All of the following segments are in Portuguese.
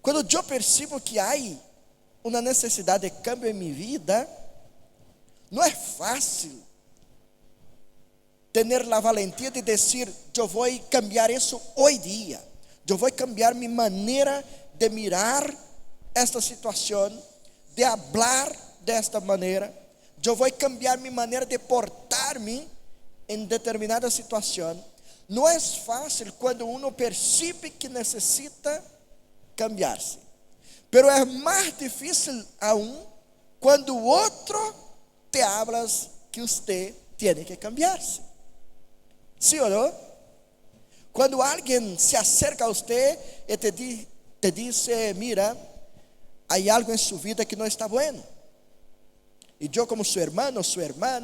Quando eu percebo que há uma necessidade de cambio em minha vida, não é fácil ter a valentia de dizer, eu vou cambiar isso hoje dia. Eu vou cambiar minha maneira de mirar esta situação, de falar desta maneira. Eu vou cambiar minha maneira de portar-me em determinada situação. Não é fácil quando uno percebe que necessita cambiar-se. Pero é mais difícil aún quando o outro te habla que você tem que cambiar-se. ¿Sí ou não? Quando alguém se acerca a você e te diz, mira, há algo em sua vida que não está bueno. E eu como seu irmão, sua irmã,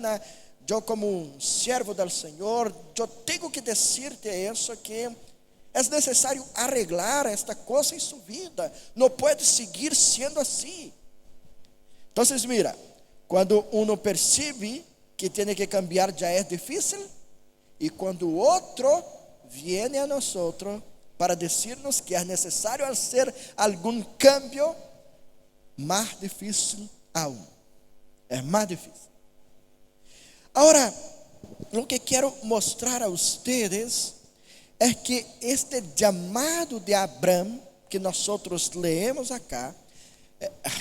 eu como um servo do Senhor, eu tenho que dizer-te isso, que é necessário arreglar esta coisa em sua vida. Não pode seguir sendo assim. Então, mira, quando uno percebe que tem que cambiar, já é difícil. E quando o outro viene a nós para dizer-nos que é necessário fazer algum cambio, mais difícil aún. É mais difícil. Agora, o que quero mostrar a vocês é que este chamado de Abraão, que nós leemos acá,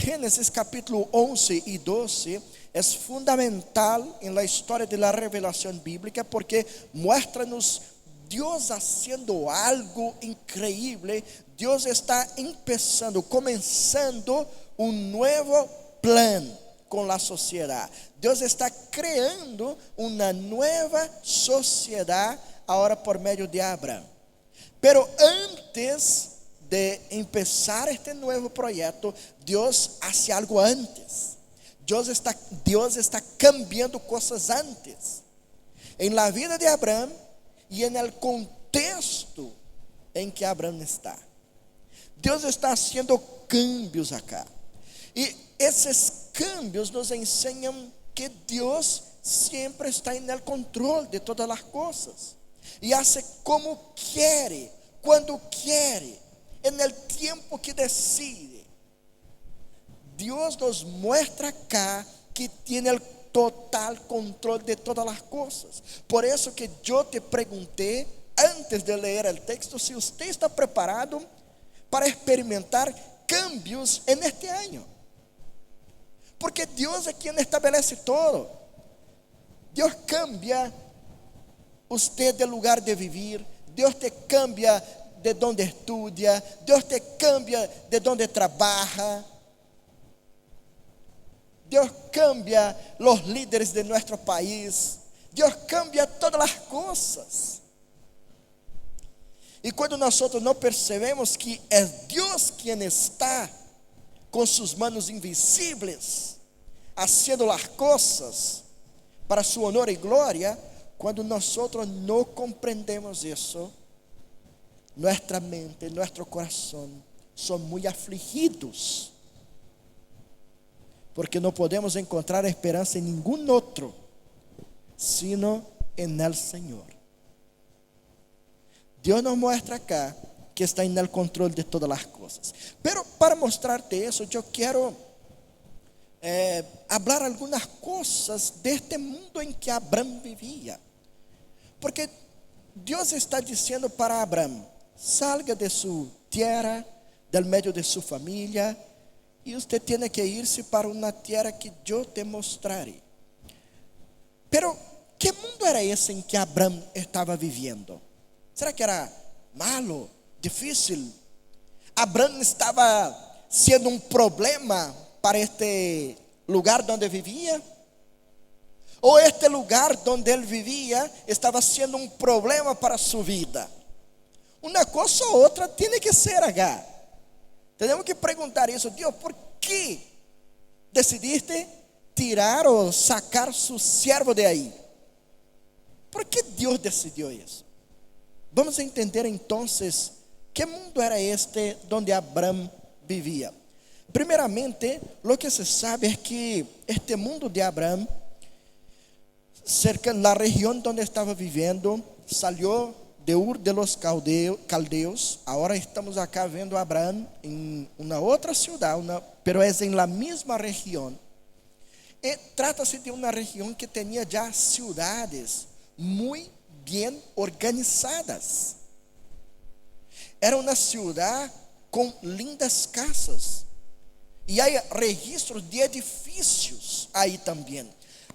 Gênesis capítulo 11 e 12, é fundamental em la história de la revelação bíblica, porque mostra-nos Deus haciendo algo increíble. Deus está começando um novo plano com a sociedade. Deus está criando uma nova sociedade agora por meio de Abraão. Pero antes de empezar este novo projeto, Deus hace algo antes. Deus está cambiando coisas antes. Em la vida de Abraão e en el contexto em que Abraão está. Deus está haciendo cambios acá. E esses cambios nos ensinam que Deus sempre está en el controle de todas as coisas. E hace como quer, quando quer, en el tiempo que decide. Deus nos mostra acá que tem o total controle de todas as coisas. Por isso que eu te perguntei antes de ler o texto se você está preparado para experimentar cambios neste ano. Porque Deus é quem estabelece todo. Deus cambia você de lugar de vivir. Deus te cambia de onde estudia. Deus te cambia de onde trabalha. Deus cambia os líderes de nosso país. Deus cambia todas as coisas. E quando nós não percebemos que é Deus quem está com suas mãos invisíveis, haciendo as coisas para su honor e glória, quando nós não compreendemos isso, nossa mente, nosso coração são muito afligidos, porque não podemos encontrar esperança em nenhum outro, sino en el Senhor. Deus nos mostra acá que está en el controle de todas as coisas. Pero para mostrarte isso, eu quero hablar algumas coisas deste mundo em que Abraão vivia. Porque Deus está dizendo para Abraão: salga de sua terra, del meio de sua família, e você tem que ir-se para uma terra que eu te mostrarei. Pero, que mundo era esse em que Abraão estava vivendo? Será que era malo, difícil? Abraão estava sendo um problema para este lugar onde vivia? Ou este lugar onde ele vivia estava sendo um problema para sua vida? Uma coisa ou outra tem que ser acá. Temos que perguntar isso: Deus, por que decidiste tirar ou sacar seu servo de aí? Por que Deus decidiu isso? Vamos entender então que mundo era este onde Abraão vivia. Primeiramente, o que se sabe é que este mundo de Abraão, cerca da região onde estava vivendo, saiu de Ur de los Caldeos. Agora estamos acá vendo Abraão em uma outra cidade, pero é em la mesma região. E trata-se de uma região que tinha já cidades muito bem organizadas. Era uma cidade com lindas casas. E há registros de edifícios aí também.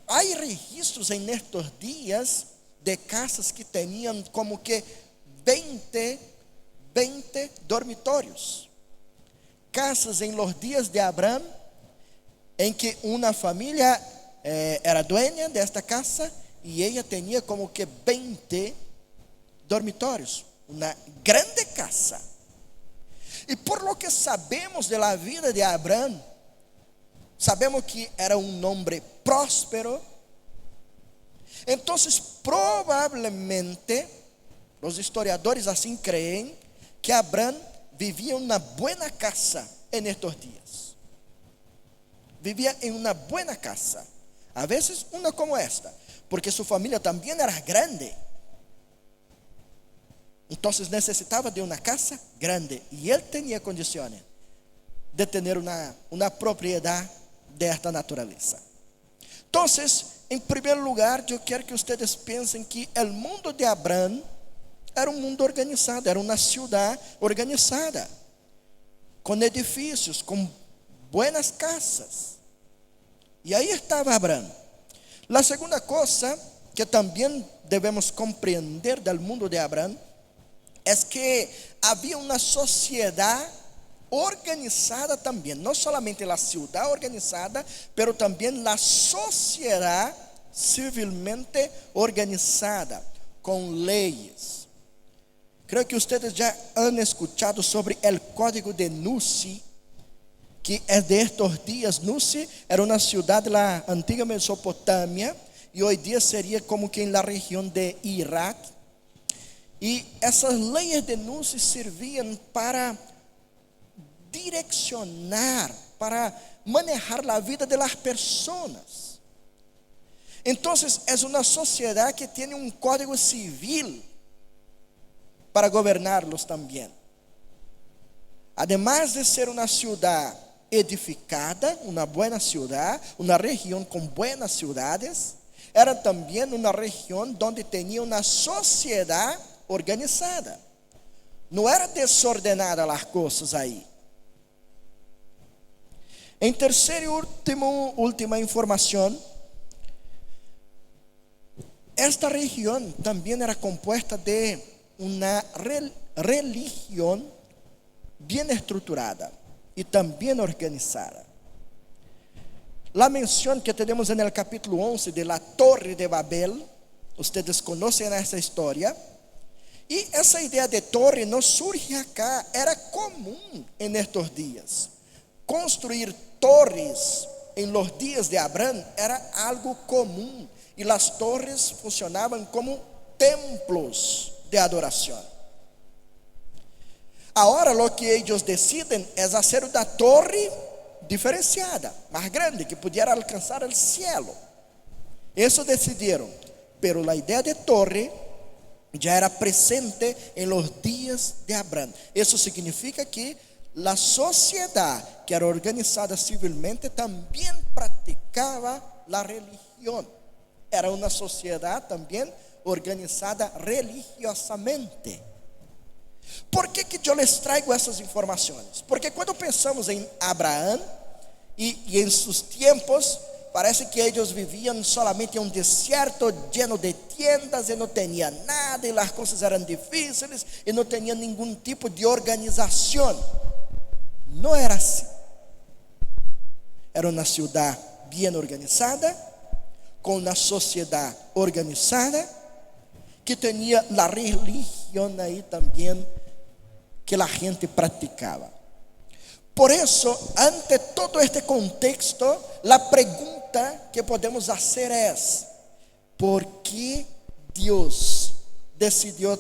Há registros em estes dias de casas que tinham como que 20 dormitórios. Casas em los dias de Abraão, em que uma família era dueña desta casa e ela tinha como que 20 dormitórios. Uma grande casa. E por lo que sabemos de la vida de Abraão, sabemos que era um homem próspero. Então, provavelmente, os historiadores assim creem que Abraão vivia em uma boa casa en estos dias. Vivia em uma boa casa. A vezes uma como esta, porque sua família também era grande. Então necessitava de uma casa grande e ele tinha condições de ter uma propriedade desta natureza. Então, em primeiro lugar, eu quero que vocês pensem que o mundo de Abraão era um mundo organizado, era uma cidade organizada, com edifícios, com buenas casas. E aí estava Abraão. A segunda coisa que também devemos compreender do mundo de Abraão é que havia uma sociedade organizada também, não somente a cidade organizada, pero também a sociedade civilmente organizada, com leis. Creio que vocês já han escuchado sobre o código de Nuzi, que é de estes dias. Nuzi era uma cidade da antiga Mesopotâmia e hoje dia seria como que na região de Iraque. E essas leis de Nuzi serviam para direcionar, para manejar a vida das pessoas. Então, é uma sociedade que tem um código civil para governarlos também. Además de ser uma cidade edificada, uma boa cidade, uma região com boas cidades, era também uma região onde tinha uma sociedade organizada. Não era desordenada as coisas aí. Em terceira e última informação, esta região também era composta de uma religião bem estruturada e também organizada. A menção que temos no capítulo 11 de la Torre de Babel, vocês conhecem essa história. E essa ideia de torre não surge acá, era comum em estes dias. Construir torres em los dias de Abraão era algo comum. E as torres funcionavam como templos de adoração. Agora, o que eles decidem é fazer uma torre diferenciada, mais grande, que pudiera alcançar o cielo. Isso decidiram. Pero a ideia de torre já era presente em los dias de Abraão. Isso significa que a sociedade que era organizada civilmente também praticava a religião. Era uma sociedade também organizada religiosamente. Por que eu les traigo essas informações? Porque quando pensamos em Abraão e em seus tempos, parece que eles viviam solamente em um deserto lleno de tiendas e não tinha nada, e as coisas eram difíceis e não tinha nenhum tipo de organização. Não era assim. Era uma cidade bem organizada, com uma sociedade organizada, que tinha a religião aí também, que a gente praticava. Por isso, ante todo este contexto, a pergunta que podemos fazer é: por que Deus decidiu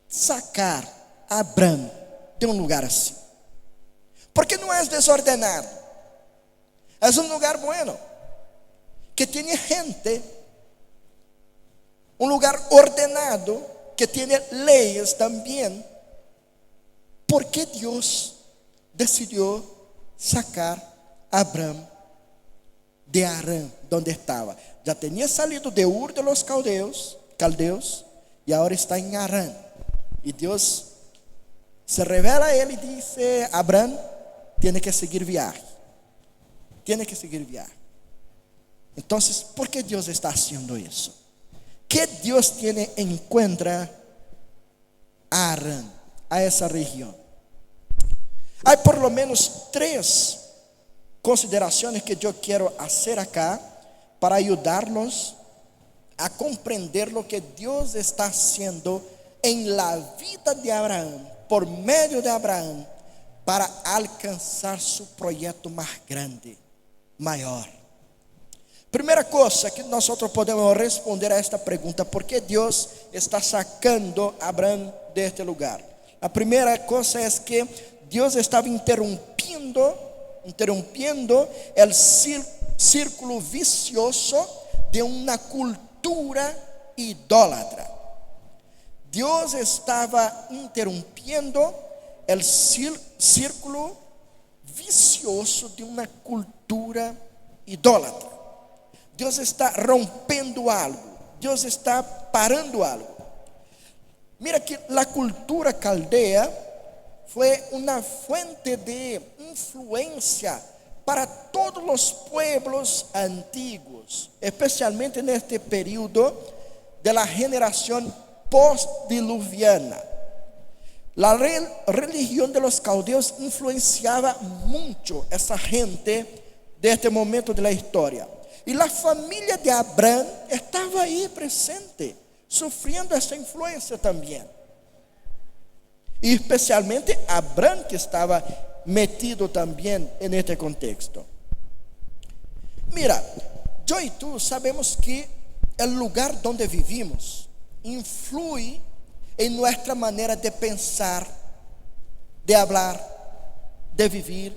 sacar a Abraão de um lugar assim? Porque não é desordenado, é um lugar bueno, que tem gente, um lugar ordenado, que tiene leyes también, ¿por qué Dios decidió sacar a Abraham de Harán, donde estaba? Ya tenía salido de Ur de los caldeos, y ahora está en Harán. Y Dios se revela a él y dice: Abraham, tiene que seguir viaje. Tiene que seguir viaje. Entonces, ¿por qué Dios está haciendo eso? ¿Qué Dios tiene en cuenta a Harán, a esa región? Hay por lo menos 3 consideraciones que yo quiero hacer acá para ayudarlos a comprender lo que Dios está haciendo en la vida de Abraham, por medio de Abraham, para alcanzar su proyecto más grande, mayor. Primera cosa que nosotros podemos responder a esta pregunta: ¿por qué Dios está sacando a Abraham de este lugar? La primera cosa es que Dios estaba interrumpiendo el círculo vicioso de una cultura idólatra. Dios estaba interrumpiendo el círculo vicioso de una cultura idólatra. Dios está rompiendo algo. Dios está parando algo. Mira que la cultura caldea fue una fuente de influencia para todos los pueblos antiguos, especialmente en este periodo de la generación postdiluviana. La religión de los caldeos influenciaba mucho a esa gente de este momento de la historia. Y la familia de Abraham estaba ahí presente, sufriendo esa influencia también. Y especialmente Abraham, que estaba metido también en este contexto. Mira, yo y tú sabemos que el lugar donde vivimos influye en nuestra manera de pensar, de hablar, de vivir,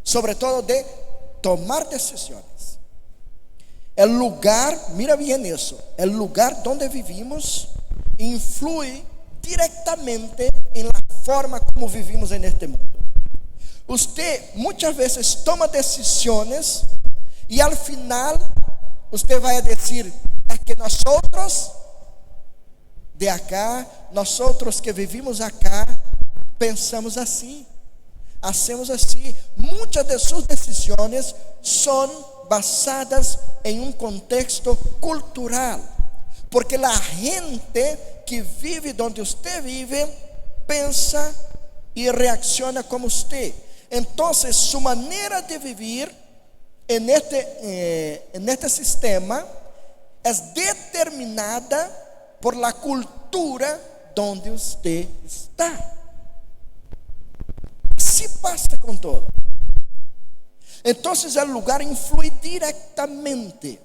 sobre todo de tomar decisiones. El lugar, mira bien eso, el lugar donde vivimos influye directamente en la forma como vivimos en este mundo. Usted muchas veces toma decisiones y al final usted va a decir: es que nosotros de acá, nosotros que vivimos acá, pensamos así, hacemos así. Muchas de sus decisiones son basadas en un contexto cultural, porque la gente que vive donde usted vive piensa y reacciona como usted. Entonces su manera de vivir en este sistema es determinada por la cultura donde usted está. Así pasa con todo. Entonces el lugar influye directamente.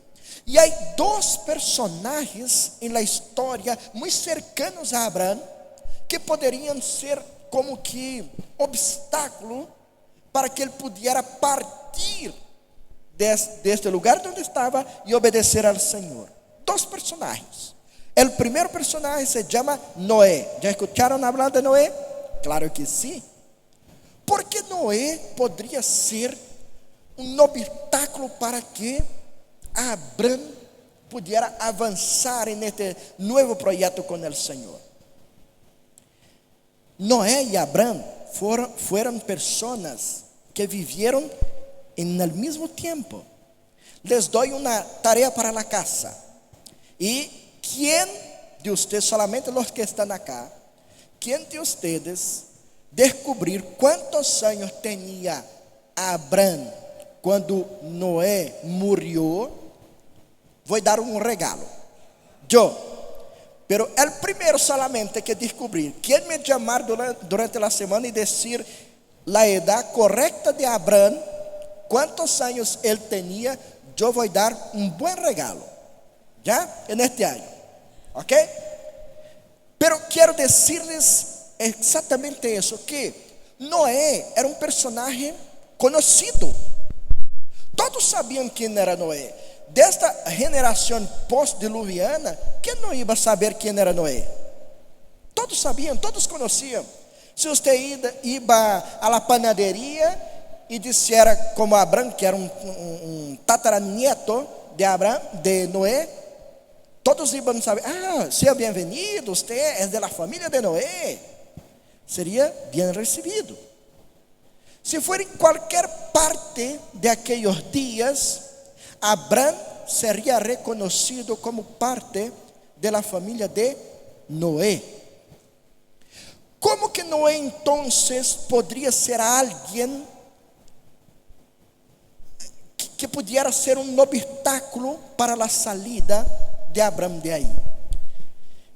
Y hay 2 personajes en la historia muy cercanos a Abraham que podrían ser como que obstáculo para que él pudiera partir de este lugar donde estaba y obedecer al Señor. 2 personajes. El primer personaje se llama Noé. ¿Ya escucharon hablar de Noé? Claro que sí. ¿Por qué Noé podría ser un obstáculo para que Abraham pudiera avanzar en este nuevo proyecto con el Señor? Noé y Abraham fueron personas que vivieron en el mismo tiempo. Les doy una tarea para la casa. ¿Y quién de ustedes, solamente los que están acá, quién de ustedes descubrir cuántos años tenía Abraham cuando Noé murió? Voy a dar un regalo. Yo. Pero el primero solamente que descubrir, ¿quién me llamar durante la semana y decir la edad correcta de Abraham, cuántos años él tenía? Yo voy a dar un buen regalo, ¿ya? En este año, ¿ok? Pero quiero decirles exactamente eso, que Noé era un personaje conocido. Todos sabían quién era Noé. De esta generación postdiluviana, ¿quién no iba a saber quién era Noé? Todos sabiam, todos conheciam. Se você ia à la panaderia e dissera como Abraão, que era um tataranieto de Abraão, de Noé, todos iam saber, seja bem-vindo, você é da família de Noé. Seria bem recebido. Se for em qualquer parte de aqueles dias, Abraão seria reconhecido como parte da família de Noé. Como que Noé então poderia ser alguém que pudiera ser um obstáculo para a salida de Abraão de aí?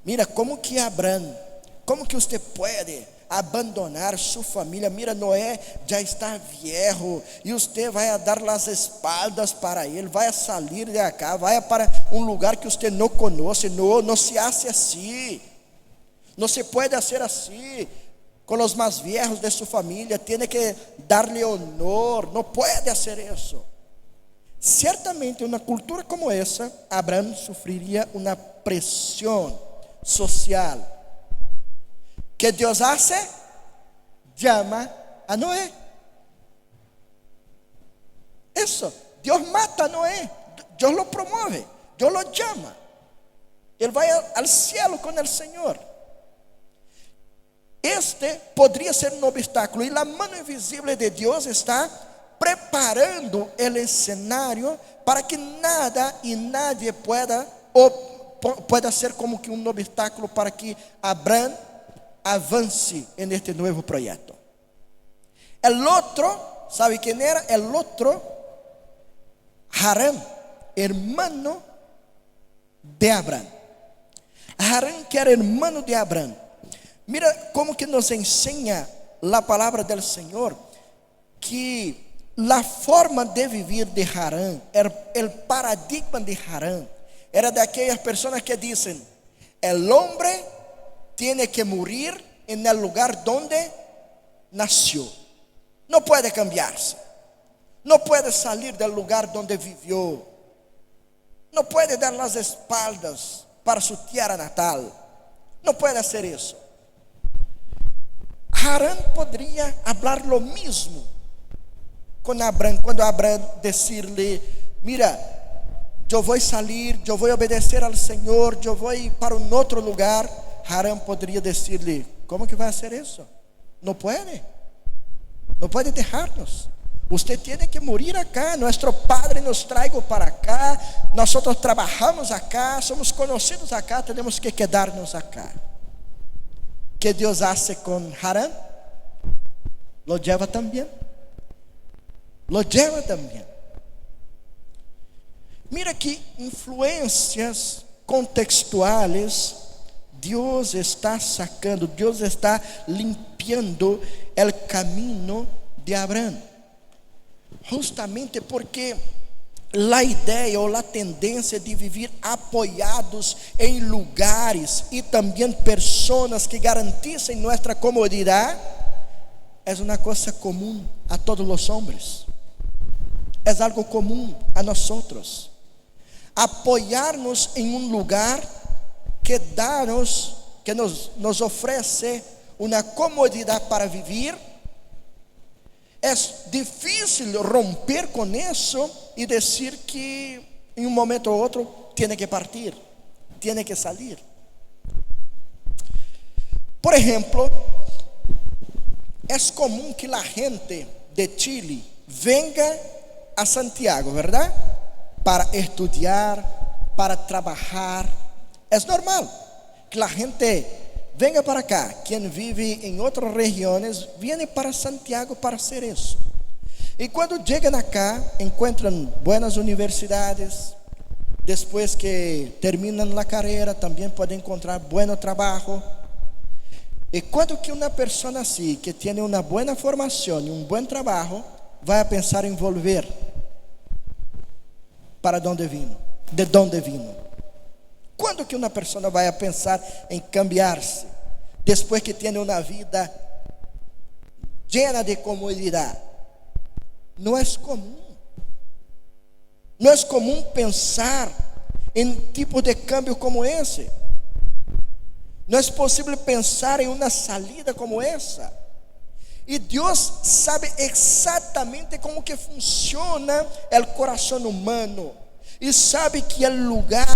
Mira, como que Abraão, como que você pode abandonar sua família? Mira, Noé já está viejo e você vai dar as espaldas para ele, vai sair de cá, vai para um lugar que você não conhece. Não se hace assim. Não se pode ser assim com os mais viejos de sua família. Tem que dar-lhe honor. Não pode fazer isso. Certamente, em uma cultura como essa, Abraão sofreria uma pressão social. Que Deus hace? Llama a Noé. Isso. Deus mata a Noé. Deus lo promove. Deus lo llama. Ele vai ao cielo com o Senhor. Este poderia ser um obstáculo. E a mão invisível de Deus está preparando o cenário para que nada e nadie pueda ser como que um obstáculo para que Abraão avance neste novo projeto. El outro, ¿sabe quem era? El outro, Harán, hermano de Abraão. Harán, que era hermano de Abraão. Mira como que nos enseña a palavra do Senhor, que a forma de viver de Harán, o paradigma de Harán, era daquelas pessoas que dizem: el hombre tiene que morir en el lugar donde nació. No puede cambiarse. No puede salir del lugar donde vivió. No puede dar las espaldas para su tierra natal. No puede hacer eso. Harán podría hablar lo mismo con Abraão, cuando Abraão decirle: mira, yo voy a salir, yo voy a obedecer al Señor, yo voy para un otro lugar. Harán podría decirle: ¿cómo que va a hacer eso? No puede dejarnos. Usted tiene que morir acá. Nuestro Padre nos trajo para acá. Nosotros trabajamos acá, somos conocidos acá, tenemos que quedarnos acá. ¿Qué Dios hace con Harán? Lo lleva también. Mira que influências contextuales Deus está sacando, Deus está limpiando o caminho de Abraão, justamente porque a ideia ou a tendência de viver apoiados em lugares e também pessoas que garantissem nossa comodidade é uma coisa comum a todos os homens, é algo comum a nós outros. Apoiar-nos em um lugar que nos oferece uma comodidade para viver. É difícil romper com isso e dizer que em um momento ou outro tem que partir, tem que sair. Por exemplo, é comum que a gente de Chile venga a Santiago, ¿verdad? Para estudar, para trabalhar. É normal que a gente venga para cá. Quem vive em outras regiões vem para Santiago para fazer isso. E quando chegam acá, encontram boas universidades. Depois que terminam a carreira, também podem encontrar bom trabalho. E quando que uma pessoa assim, que tem uma boa formação e um bom trabalho, vai a pensar em volver para onde vino, de onde vino? Quando que uma pessoa vai a pensar em cambiar-se depois que tem uma vida llena de comodidade? Não é comum. Não é comum pensar em tipo de câmbio como esse. Não é possível pensar em uma salida como essa. E Deus sabe exatamente como que funciona o coração humano. E sabe que o lugar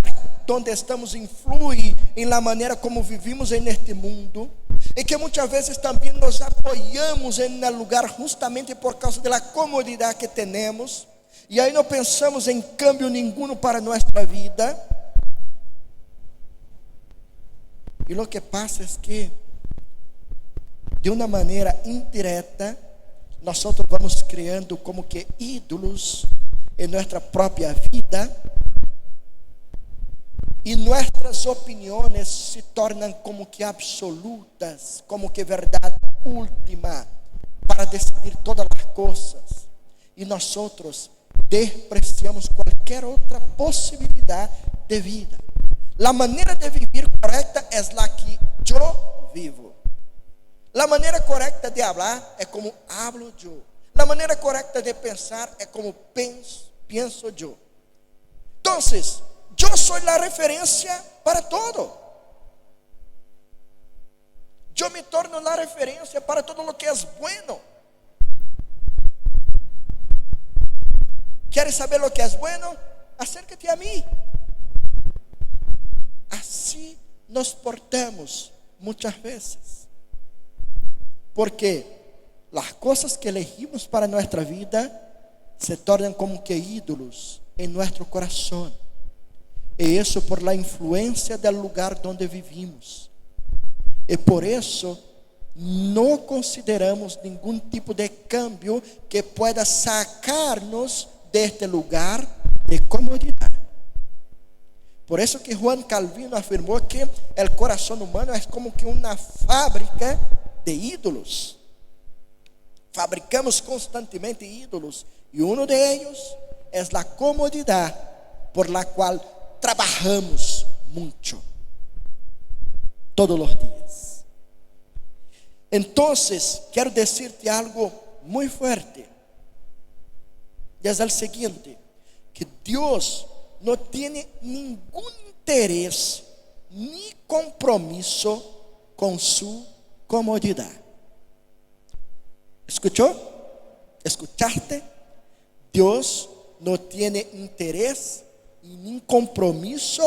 onde estamos influi em la maneira como vivimos neste mundo. E que muitas vezes também nos apoiamos em um lugar justamente por causa da comodidade que temos. E aí não pensamos em cambio nenhum para nossa vida. E o que passa é que, de uma maneira indireta, nós vamos criando como que ídolos em nossa própria vida. E nossas opiniões se tornam como que absolutas, como que verdade última para decidir todas as coisas. E nós despreciamos qualquer outra possibilidade de vida. A maneira de viver correta é a que eu vivo. A maneira correta de falar é como hablo eu. A maneira correta de pensar é como penso eu. Então, eu sou a referência para todo. Eu me torno a referência para todo lo que é bueno. ¿Quieres saber lo que es bueno? Acércate a mí. Así nos portamos muchas veces. Porque las cosas que elegimos para nuestra vida se tornan como que ídolos en nuestro corazón. E isso por la influência do lugar donde vivimos. E por isso não consideramos nenhum tipo de cambio que pueda sacar-nos deste lugar de comodidade. Por isso que Juan Calvino afirmou que o coração humano é como que uma fábrica de ídolos. Fabricamos constantemente ídolos. E um deles é a comodidade por la qual trabajamos muito, todos os dias. Então, quero dizer-te algo muito forte. E é o seguinte, que Deus não tem nenhum interesse, nem compromisso com sua comodidade. ¿Escuchou? ¿Escuchaste? Deus não tem interesse e nem compromisso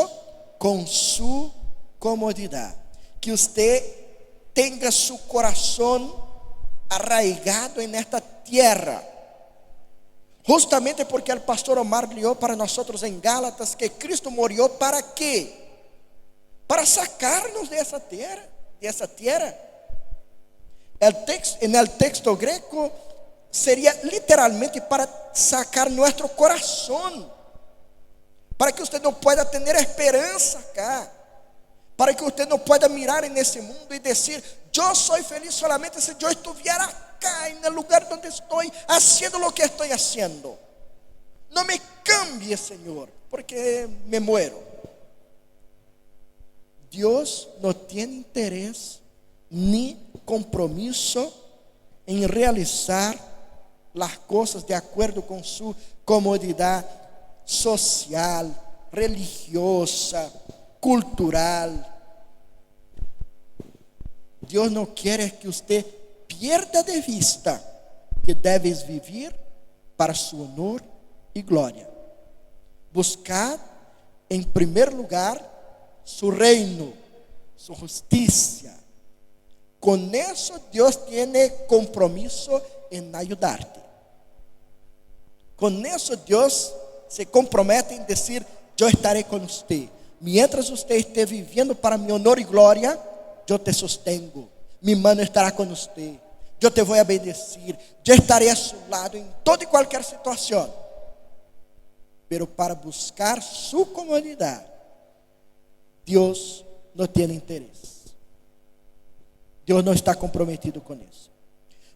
com sua comodidade. Que você tenha seu coração arraigado en esta tierra. Justamente porque o pastor Omar leu para nós em Gálatas que Cristo morreu para quê? Para sacar-nos dessa terra, En el texto greco seria literalmente para sacar nosso coração, para que você não pueda ter esperança acá, para que você não pueda mirar nesse mundo e dizer: eu sou feliz solamente se eu estiver acá, en el lugar donde estou, haciendo lo que estou haciendo. Não me cambie, Senhor, porque me muero. Deus não tem interesse nem compromisso em realizar as coisas de acordo com sua comodidade social, religiosa, cultural. Deus não quer que você pierda de vista que deves viver para seu honor e glória. Buscar em primeiro lugar su reino, su justicia. Con eso Dios tiene compromiso en ayudarte. Con eso Dios se compromete en decir: yo estaré con usted. Mientras usted esté viviendo para mi honor y gloria, yo te sostengo. Mi mano estará con usted. Yo te voy a bendecir. Yo estaré a su lado en toda y cualquier situación. Pero para buscar su comodidad, Deus não tem interesse. Deus não está comprometido com isso.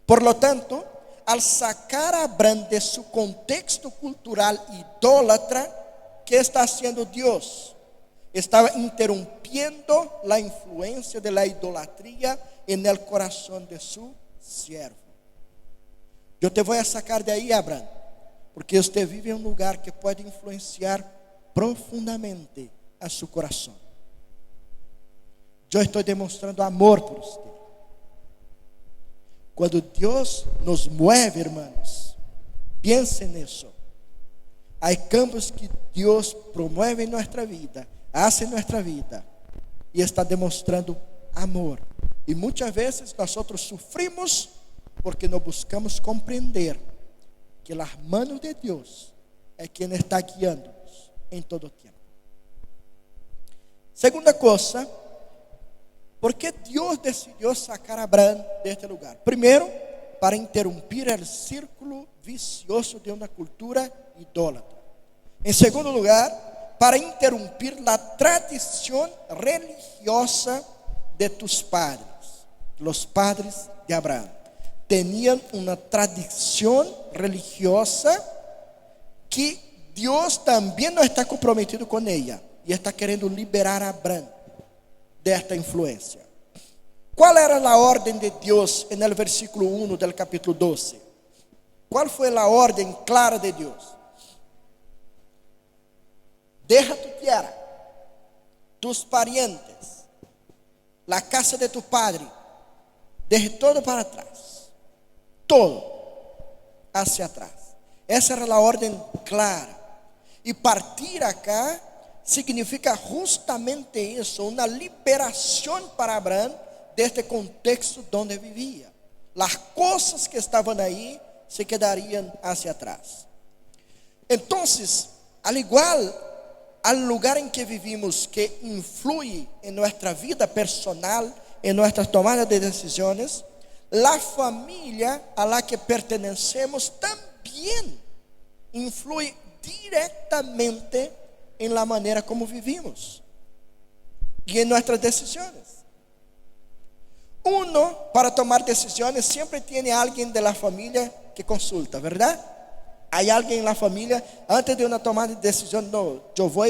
Por lo tanto, al sacar a Abraham de su contexto cultural idólatra, ¿qué está haciendo Dios? Estaba interrumpiendo la influencia de la idolatría en el corazón de su siervo. Yo te voy a sacar de ahí, Abraham, porque usted vive en un lugar que puede influenciar profundamente a su corazón. eu estou demonstrando amor por você. Quando Deus nos mueve, hermanos, piensen nisso. Há campos que Deus promove em nossa vida, hace em nossa vida, e está demonstrando amor. E muitas vezes nós sofrimos porque não buscamos compreender que as mãos de Deus é quem está guiando-nos em todo o tempo. Segunda coisa, por que Deus decidiu sacar a Abraão deste lugar? Primeiro, para interromper o círculo vicioso de uma cultura idólatra. Em segundo lugar, para interromper a tradição religiosa de tus padres. Los padres de Abraão tinham uma tradição religiosa que Deus também não está comprometido com ela e está querendo liberar a Abraão desta influência. Qual era a ordem de Deus no versículo 1 do capítulo 12? Qual foi a ordem clara de Deus? Deja tu tierra, tus parientes, la casa de tu padre, deje todo para trás, todo hacia atrás. Essa era a ordem clara. E partir acá significa justamente isso, uma liberação para Abraão deste contexto onde vivia. As coisas que estavam aí se quedariam hacia atrás. Então, al igual al lugar em que vivimos, que influi em nossa vida personal, em nossas tomadas de decisões, a família a la que pertenecemos também influi diretamente em la maneira como vivimos e em nossas decisões. Uno, para tomar decisões, sempre tem alguém da família que consulta, ¿verdad? Há alguém na família, antes de uma tomada de decisão, não, eu vou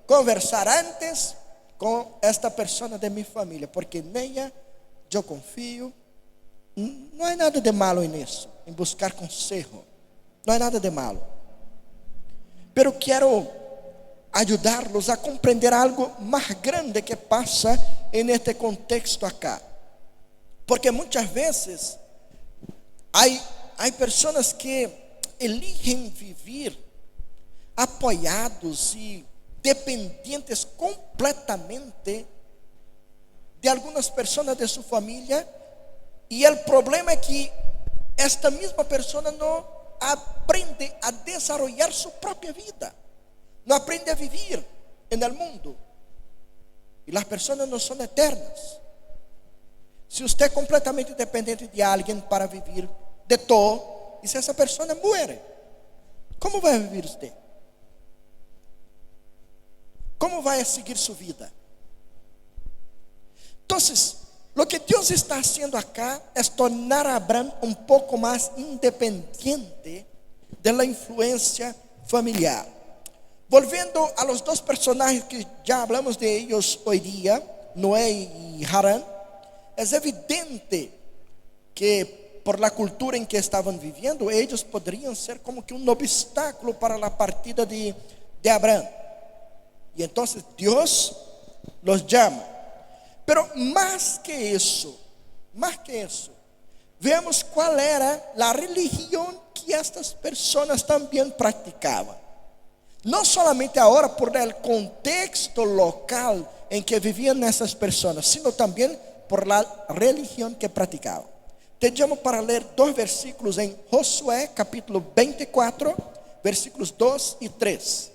conversar antes com esta pessoa de minha família, porque nela eu confio. Não há nada de malo nisso, em buscar conselho. Não há nada de malo. Pero quero ajudá-los a compreender algo mais grande que passa neste contexto acá. Porque muitas vezes há pessoas que eligem viver apoiados e dependentes completamente de algumas pessoas de sua família, e o problema é que esta mesma pessoa não aprende a desenvolver sua própria vida, não aprende a viver no mundo, e as pessoas não são eternas. Se você é completamente dependente de alguém para viver de todo, e se essa pessoa morre, como vai viver você? Como vai seguir sua vida? Então, o que Deus está fazendo acá é tornar a Abraão um pouco mais independente da influência familiar. Volviendo a los dois personagens que já hablamos de ellos hoy dia, Noé e Harán, é evidente que por la cultura em que estavam vivendo, eles poderiam ser como que um obstáculo para a partida de Abraão. E então Deus los chama. Pero mais que isso, vemos qual era a religião que estas pessoas também praticavam. Não somente agora por el contexto local em que viviam essas pessoas, sino também por la religião que praticavam. Te chamo para ler dois versículos em Josué, capítulo 24, versículos 2 e 3.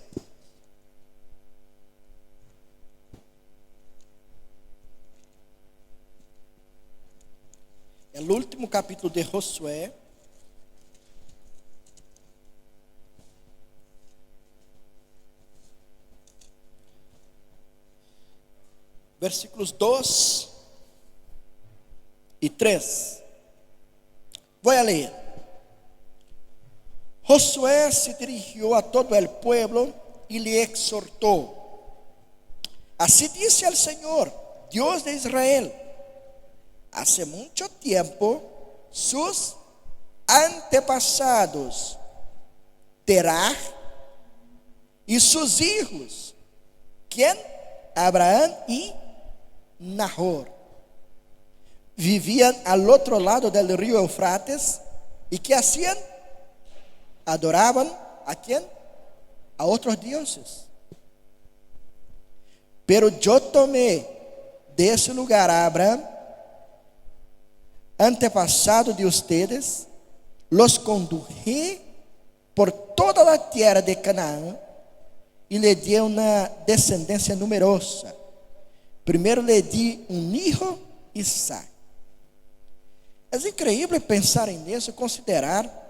É o último capítulo de Josué. Versículos 2 e 3. Vou ler. Josué se dirigiu a todo el pueblo e lhe exortou: Así dice el Señor, Dios de Israel: hace mucho tiempo sus antepasados, Terah y sus hijos, ¿quién? Abraham y Nahor. Vivían al otro lado del río Eufrates. ¿Y qué hacían? Adoraban ¿a quién? A otros dioses. Pero yo tomé de ese lugar a Abraham, antepasado de ustedes, los conduje por toda la tierra de Canaán y le di una descendencia numerosa. Primero le di un hijo, Isaac. Es increíble pensar en eso, considerar.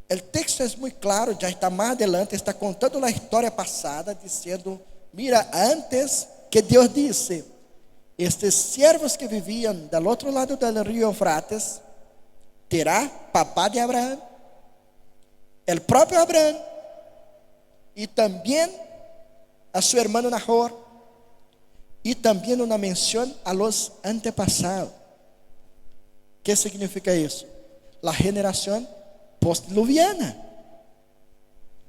El texto es muy claro, ya está más adelante, está contando la historia pasada, diciendo, mira, antes que Dios dice, estes siervos que vivían del otro lado del río Eufrates, terá papá de Abraham, el propio Abraham, y también a su hermano Nahor, y también una mención a los antepasados. ¿Qué significa eso? La generación postdiluviana.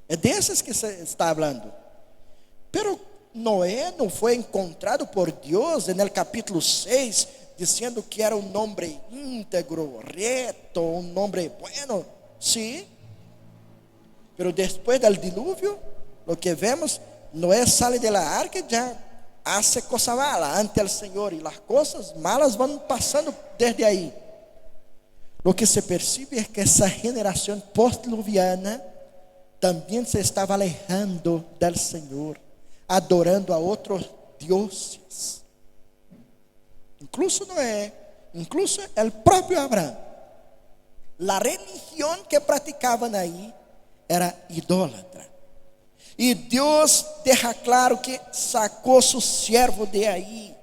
Es de esas que se está hablando. Pero Noé no fue encontrado por Dios en el capítulo 6, diciendo que era un hombre íntegro, recto, un hombre bueno. Sí. Pero después del diluvio, lo que vemos, Noé sale de la arca y ya hace cosa mala ante el Señor. Y las cosas malas van pasando desde ahí. Lo que se percibe es que esa generación postdiluviana también se estaba alejando del Señor, adorando a otros dioses. Incluso Noé, incluso el propio Abraham. La religión que practicaban ahí era idólatra. Y Dios deja claro que sacó su siervo de ahí.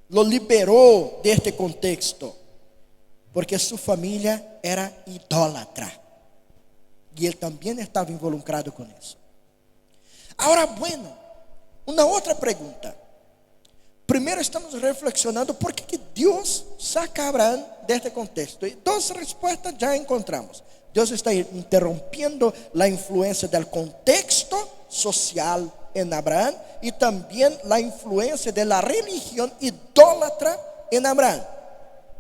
Lo liberó de este contexto. Porque su familia era idólatra. Y él también estaba involucrado con eso. Ahora, bueno, una otra pregunta. Primero estamos reflexionando por qué Dios saca a Abraham de este contexto. Y dos respuestas ya encontramos. Dios está interrumpiendo la influencia del contexto social en Abraham y también la influencia de la religión idólatra en Abraham.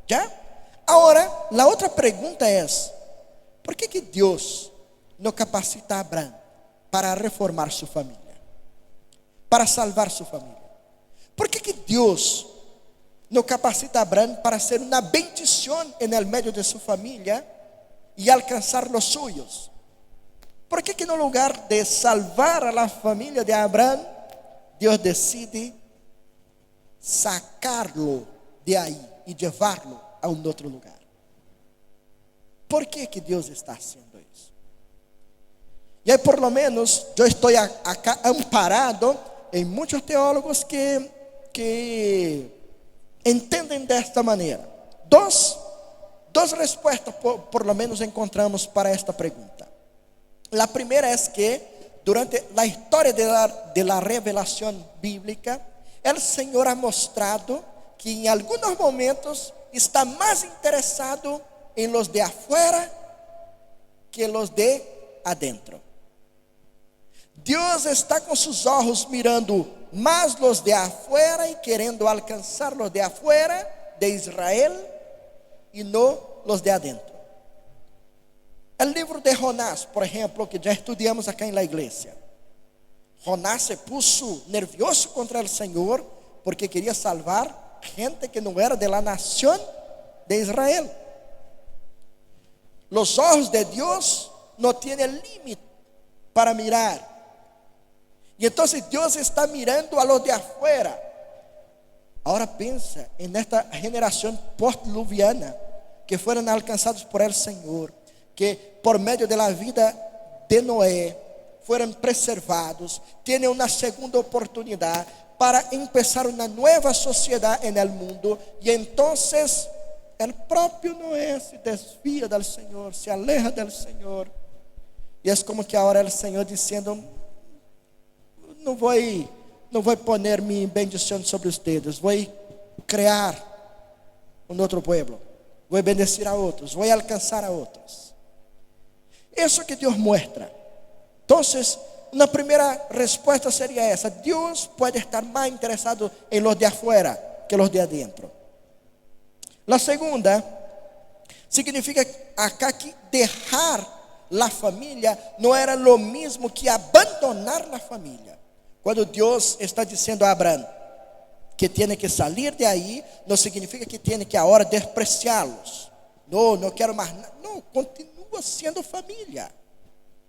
¿Ya? Ahora, la otra pregunta es, ¿por qué Dios no capacita a Abraham para reformar su familia? Para salvar su familia. ¿Por qué Dios no capacita a Abraham para ser una bendición en el medio de su familia y alcanzar los suyos? ¿Por qué en lugar de salvar a la familia de Abraham, Dios decide sacarlo de ahí y llevarlo a un otro lugar? ¿Por qué Dios está haciendo eso? Y ahí por lo menos yo estoy acá amparado en muchos teólogos que entienden de esta manera. Dos respuestas por lo menos encontramos para esta pregunta. La primera es que durante la historia de la revelación bíblica, el Señor ha mostrado que en algunos momentos está más interesado en los de afuera que los de adentro. Dios está con sus ojos mirando más los de afuera y queriendo alcanzar los de afuera de Israel y no los de adentro. El libro de Jonás, por ejemplo, que ya estudiamos acá en la iglesia. Jonás se puso nervioso contra el Señor porque quería salvar gente que no era de la nación de Israel. Los ojos de Dios no tienen límite para mirar. Y entonces Dios está mirando a los de afuera. Ahora piensa en esta generación postdiluviana que fueron alcanzados por el Señor, que por medio de la vida de Noé fueron preservados, tienen una segunda oportunidad para empezar una nueva sociedad en el mundo. Y entonces el propio Noé se desvía del Señor, se aleja del Señor. Y es como que ahora el Señor diciendo: no voy a poner mi bendición sobre ustedes, voy a crear un otro pueblo, voy a bendecir a otros, voy a alcanzar a otros. Eso que Dios muestra. Entonces, una primera respuesta sería esa: Dios puede estar más interesado en los de afuera que los de adentro. La segunda significa acá que dejar la familia no era lo mismo que abandonar la familia. Cuando Dios está diciendo a Abraham que tiene que salir de ahí, no significa que tiene que ahora despreciarlos. No, no quiero más nada. No, continúa siendo familia.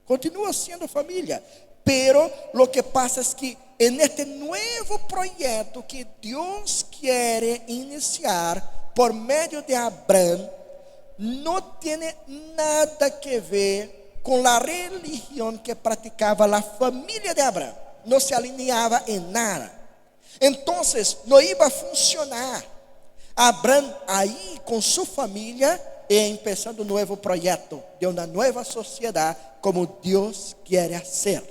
Continúa siendo familia. Pero lo que pasa es que en este nuevo proyecto que Dios quiere iniciar por medio de Abraham, no tiene nada que ver con la religión que practicaba la familia de Abraham. No se alineaba en nada. Entonces no iba a funcionar. Abraham ahí con su familia empezando un nuevo proyecto de una nueva sociedad como Dios quiere hacer.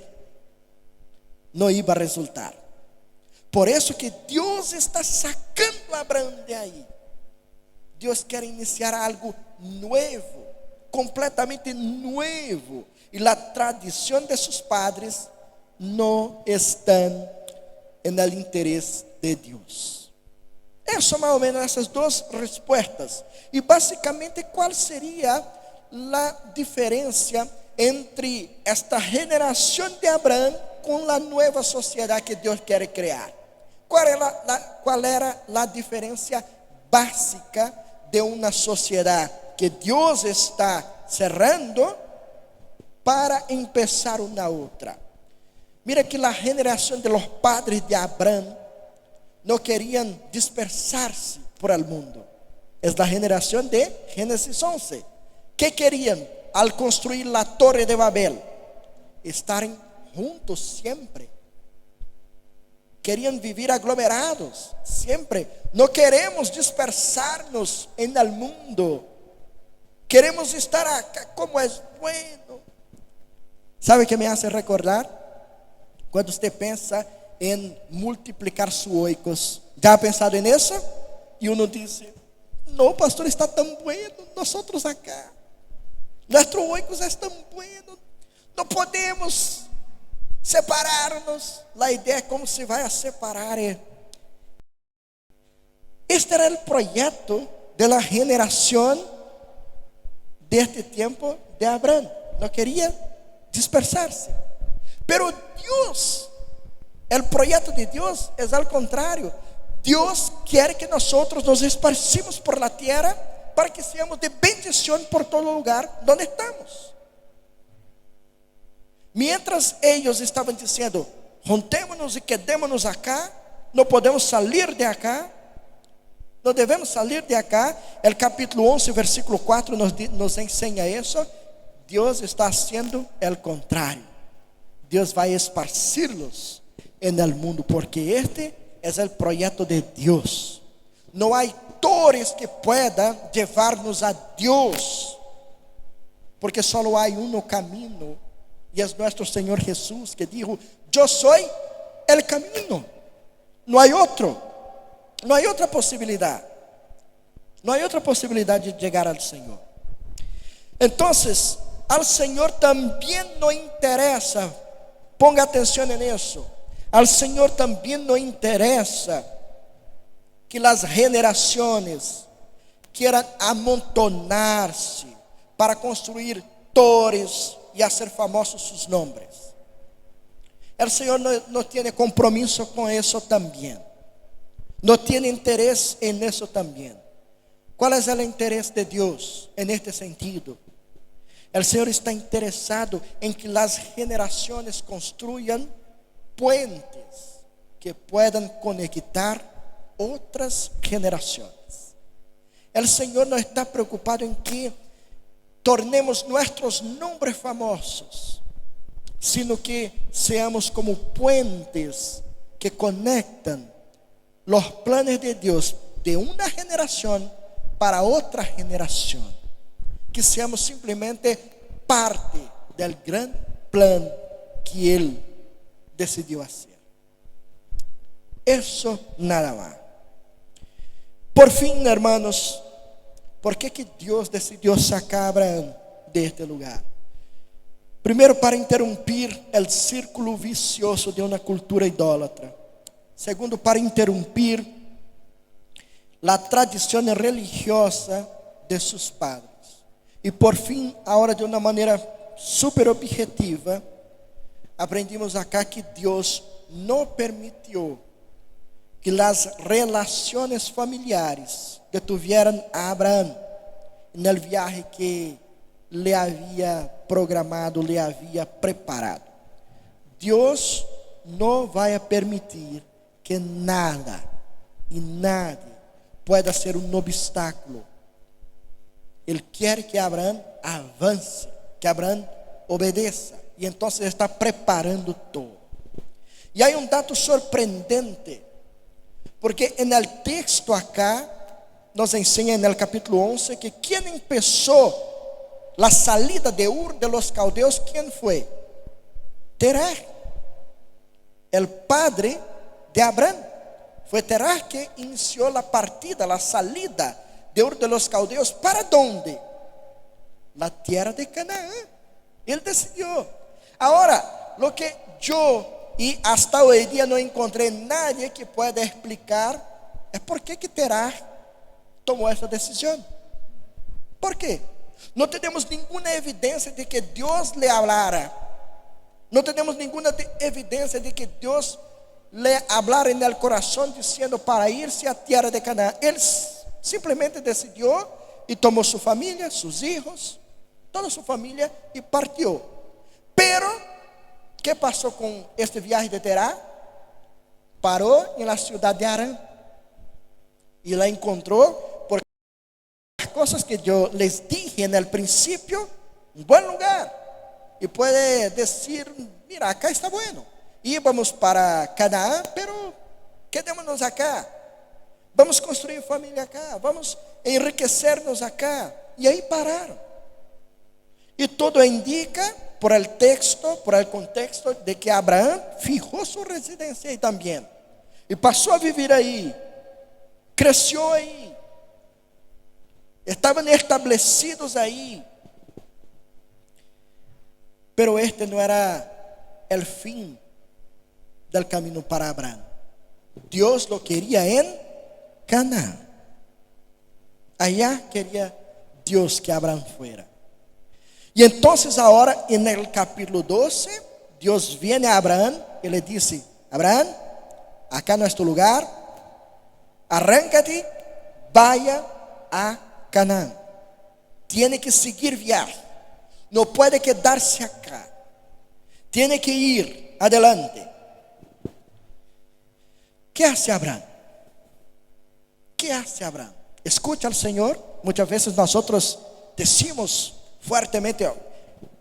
No iba a resultar. Por eso que Dios está sacando a Abraham de ahí. Dios quiere iniciar algo nuevo, completamente nuevo. Y la tradición de sus padres no están en el interés de Dios. Eso más o menos essas duas respostas. E basicamente qual seria a diferença entre esta geração de Abraão com a nova sociedade que Deus quer criar? Qual era a diferença básica de uma sociedade que Deus está cerrando para empezar uma outra? Mira que a geração de los padres de Abraão no querían dispersarse por el mundo. Es la generación de Génesis 11. ¿Qué querían al construir la torre de Babel? Estar juntos siempre. Querían vivir aglomerados siempre. No queremos dispersarnos en el mundo. Queremos estar acá como es bueno. ¿Sabe qué me hace recordar? Cuando usted piensa en multiplicar sus oicos. ¿Ya ha pensado en eso? Y uno dice: no, pastor, está tan bueno. Nosotros acá, nuestros oicos están buenos. No podemos separarnos. La idea es cómo se va a separar. Este era el proyecto de la generación de este tiempo de Abraham. No quería dispersarse. Pero Dios, el proyecto de Dios es al contrario. Dios quiere que nosotros nos esparcimos por la tierra para que seamos de bendición por todo lugar donde estamos. Mientras ellos estaban diciendo: juntémonos y quedémonos acá, no podemos salir de acá, no debemos salir de acá. El capítulo 11, versículo 4 nos enseña eso. Dios está haciendo el contrario. Dios va a esparcirlos en el mundo, porque este es el proyecto de Dios. No hay torres que puedan llevarnos a Dios, porque solo hay un camino, y es nuestro Señor Jesús, que dijo: yo soy el camino. No hay otro. No hay otra posibilidad. No hay otra posibilidad de llegar al Señor. Entonces, al Señor también nos interesa, ponga atención en eso, al Señor también nos interesa que las generaciones quieran amontonarse para construir torres y hacer famosos sus nombres. El Señor no tiene compromiso con eso también. No tiene interés en eso también. ¿Cuál es el interés de Dios en este sentido? El Señor está interesado en que las generaciones construyan puentes que puedan conectar otras generaciones. El Señor no está preocupado en que tornemos nuestros nombres famosos, sino que seamos como puentes que conectan los planes de Dios de una generación para otra generación. Que seamos simplesmente parte del gran plan que Él decidió hacer. Eso nada más. Por fin, hermanos, ¿por qué que Dios decidió sacar a Abraham de este lugar? Primeiro, para interromper o círculo vicioso de uma cultura idólatra. Segundo, para interromper a tradição religiosa de seus padres. E por fim, agora de uma maneira super objetiva, aprendimos acá que Deus não permitiu que as relações familiares que tuvieran a Abraão no viaje que le havia programado, le havia preparado. Deus não vai permitir que nada e nadie pueda ser um obstáculo. Ele quer que Abraão avance, que Abraão obedeça, e então está preparando todo. E há um dado surpreendente, porque no texto acá nos ensina no capítulo 11 que quem começou a salida de Ur de los caldeos, quem foi? Terah, o padre de Abraão. Foi Terah que iniciou a partida, a salida de Ur de los caldeos. ¿Para onde? La tierra de Canaã. Ele decidiu. Agora, lo que eu e hasta hoje dia não encontrei nadie que pueda explicar é por que Terah tomou essa decisão. ¿Por quê? Não temos nenhuma evidência de que Deus lhe hablara. Não temos nenhuma evidência de que Deus lhe hablara en el coração dizendo para irse a tierra de Canaã. Ele simplesmente decidiu e tomou sua família, seus filhos, toda sua família e partiu. Pero, que passou com este viagem de Terah? Parou na cidade de Harã e la encontrou. Cosas que yo les dije en el principio, un buen lugar. Y puede decir, mira, acá está bueno. Íbamos para Canaã, pero quedémonos acá. Vamos construir familia acá. Vamos enriquecernos acá. Y ahí pararon. Y todo indica, por el texto, por el contexto, de que Abraão fijó su residencia ahí también. Y pasó a vivir ahí. Creció ahí. Estavam establecidos aí. Pero este não era o fim do caminho para Abraão. Deus lo queria em Canaã. Allá queria Deus que Abraão fuera. E então, agora, no capítulo 12, Deus vem a Abraão e le disse: Abraão, acá no é tu lugar, arranca-te, vaya a Canaã. Tiene que seguir viaje. No puede quedarse acá. Tiene que ir adelante. ¿Qué hace Abraão? ¿Qué hace Abraão? Escucha al Señor. Muchas veces nosotros decimos fuertemente: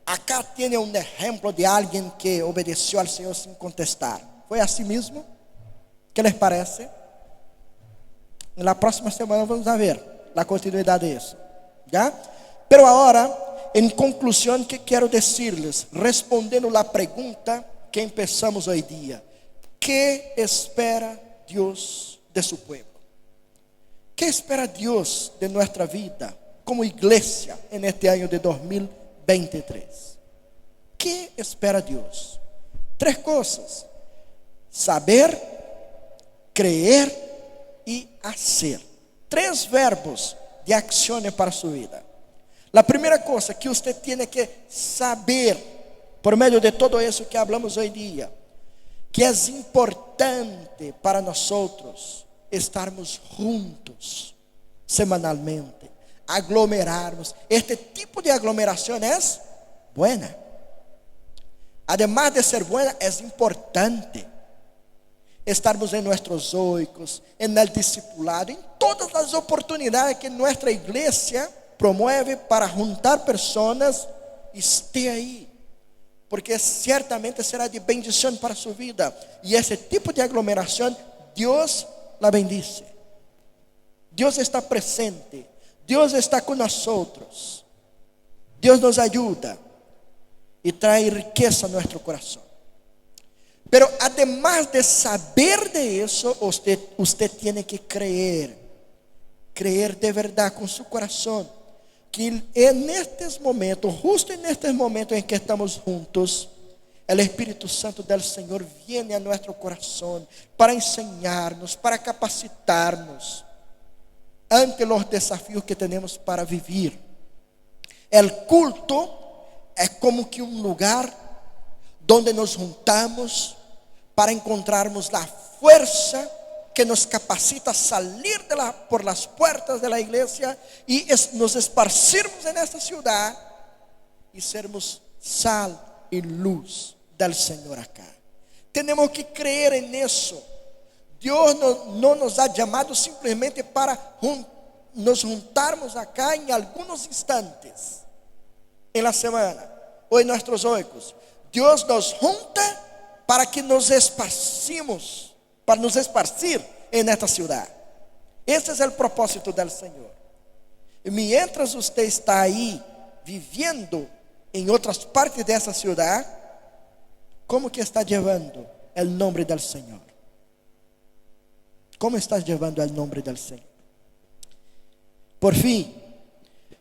acá tiene un ejemplo de alguien que obedeció al Señor sin contestar. ¿Fue así mismo? ¿Qué les parece? En la próxima semana vamos a ver a continuidade disso, já? Pero agora, em conclusão, que quero dizer-lhes, respondendo a pergunta que empezamos hoje dia: que espera Deus de seu povo? Que espera Deus de nossa vida como igreja neste ano de 2023? Que espera Deus? Três coisas: saber, creer e hacer. Três verbos de ação para sua vida. A primeira coisa que você tem que saber, por meio de todo isso que hablamos hoje dia, que é importante para nós estarmos juntos semanalmente, aglomerarmos. Este tipo de aglomeração é buena. Además de ser buena, é importante estarmos em nossos oicos, en el discipulado, em todas as oportunidades que nossa igreja promove para juntar pessoas, esteja aí, porque certamente será de bendição para sua vida. E esse tipo de aglomeração, Deus la bendice. Deus está presente, Deus está com nós, Deus nos ajuda e traz riqueza a nosso coração. Pero además de saber de eso, usted tiene que creer de verdad con su corazón que en estes momentos, justo en estes momentos en que estamos juntos, el Espíritu Santo del Señor viene a nuestro corazón para enseñarnos, para capacitarnos ante los desafíos que tenemos para vivir. El culto es como que un lugar donde nos juntamos para encontrarmos la fuerza que nos capacita a salir por las puertas de la iglesia y nos esparcirmos en esta ciudad y sermos sal y luz del Señor acá. Tenemos que creer en eso. Dios no nos ha llamado simplesmente para nos juntarmos acá en algunos instantes en la semana o en nuestros huecos. Dios nos junta para que nos esparcimos, para nos esparcir en esta ciudad. Ese es el propósito del Señor. Y mientras usted está ahí viviendo en otras partes de esa ciudad, ¿cómo que está llevando el nombre del Señor? ¿Cómo estás llevando el nombre del Señor? Por fin,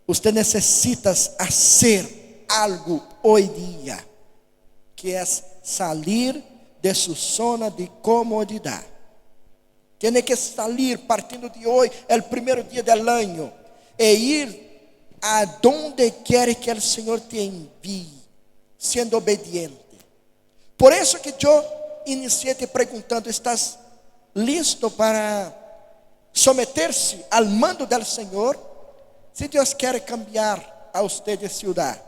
usted necesita hacer algo hoy día, que es salir de su zona de comodidad. Tiene que salir partiendo de hoy, el primer día del año, e ir a donde quiere que el Señor te envíe, siendo obediente. Por eso que yo inicié te preguntando: ¿estás listo para someterse al mando del Señor? Si Dios quiere cambiar a usted de ciudad,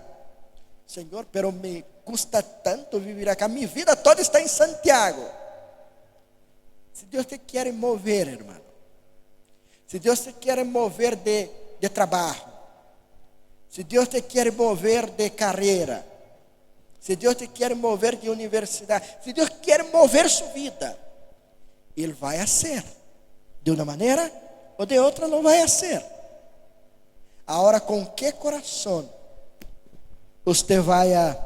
Señor, pero me custa tanto vivir acá, mi vida toda está en Santiago. Si Dios te quiere mover, hermano, si Dios te quiere mover de trabajo, si Dios te quiere mover de carrera, si Dios te quiere mover de universidad, si Dios quiere mover su vida, Él va a hacer. De una manera o de otra lo va a hacer. Ahora, ¿con qué corazón usted va a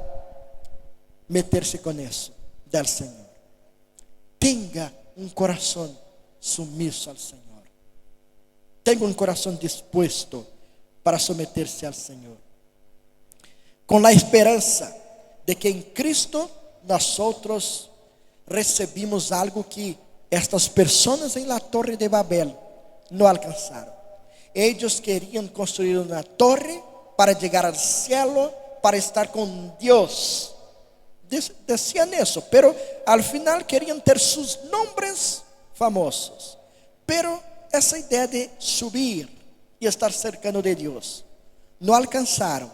meterse con eso del Señor? Tenga un corazón sumiso al Señor. Tenga un corazón dispuesto para someterse al Señor, con la esperanza de que en Cristo nosotros recibimos algo que estas personas en la torre de Babel no alcanzaron. Ellos querían construir una torre para llegar al cielo, para estar con Dios. Decían eso, pero al final querían ter sus nombres famosos. Pero esa idea de subir y estar cercano de Dios, no alcanzaron.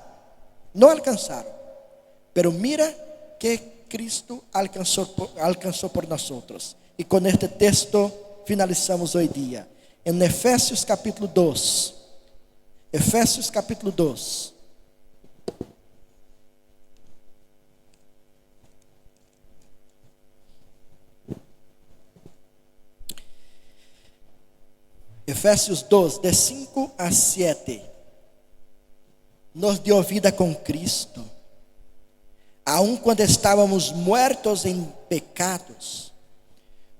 Pero mira que Cristo alcanzó por nosotros. Y con este texto finalizamos hoy día. En Efesios capítulo 2. Efesios capítulo 2. Efesios 2, de 5 a 7. Nos dio vida con Cristo, aun cuando estábamos muertos en pecados.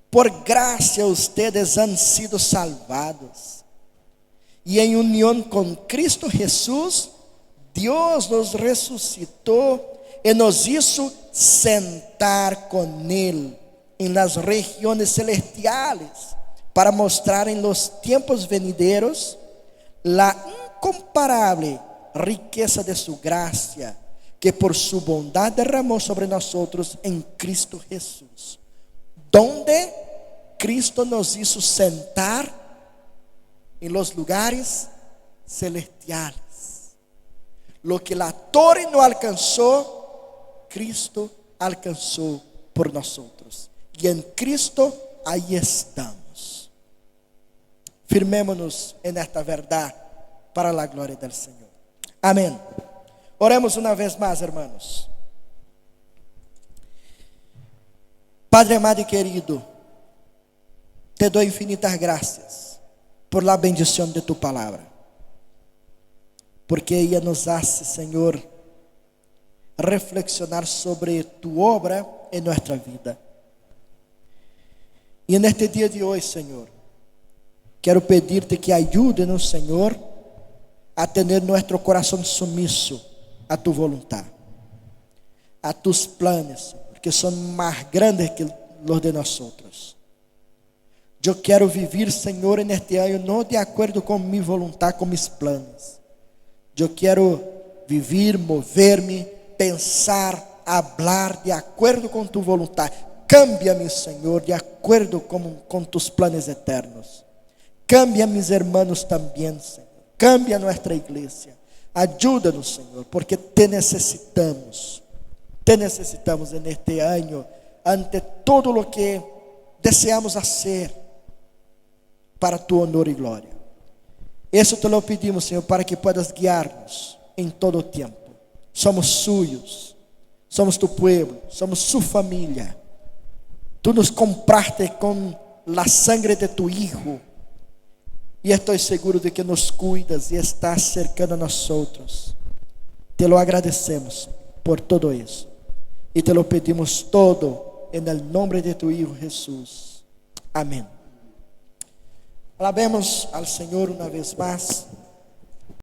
Por gracia ustedes han sido salvados. Y en unión con Cristo Jesús, Dios nos resucitó y nos hizo sentar con Él en las regiones celestiales, para mostrar en los tiempos venideros la incomparable riqueza de su gracia, que por su bondad derramó sobre nosotros en Cristo Jesús, donde Cristo nos hizo sentar en los lugares celestiales. Lo que la torre no alcanzó, Cristo alcanzó por nosotros. Y en Cristo ahí estamos. Firmémonos en esta verdad para la gloria del Señor. Amén. Oremos una vez más, hermanos. Padre amado y querido, te doy infinitas gracias por la bendición de tu palabra, porque ella nos hace, Señor, reflexionar sobre tu obra en nuestra vida. Y en este día de hoy, Señor, quero pedir-te que ajude-nos, Senhor, a tener nuestro corazón sumiso a tu voluntad, a tus planes, que son más grandes que los de nosotros. Yo quiero vivir, Señor, en este año no de acuerdo con mi voluntad, con mis planes. Yo quiero vivir, moverme, pensar, hablar de acuerdo con tu voluntad. Cambia-me, Senhor, de acordo com tus planos eternos. Cambia a mis hermanos também, Senhor. Cambia a nossa igreja. Ajuda-nos, Senhor, porque te necessitamos. Te necessitamos neste ano, ante todo o que deseamos fazer para tu honor e glória. Isso te lo pedimos, Senhor, para que puedas guiar-nos em todo o tempo. Somos suyos, somos tu pueblo, somos su família. Tu nos compraste com a sangre de tu Hijo. E estou seguro de que nos cuidas e estás cercando a nós outros. Te lo agradecemos por todo isso. E te lo pedimos todo en el nombre de tu Hijo Jesús. Amém. Alabemos al Senhor uma vez mais.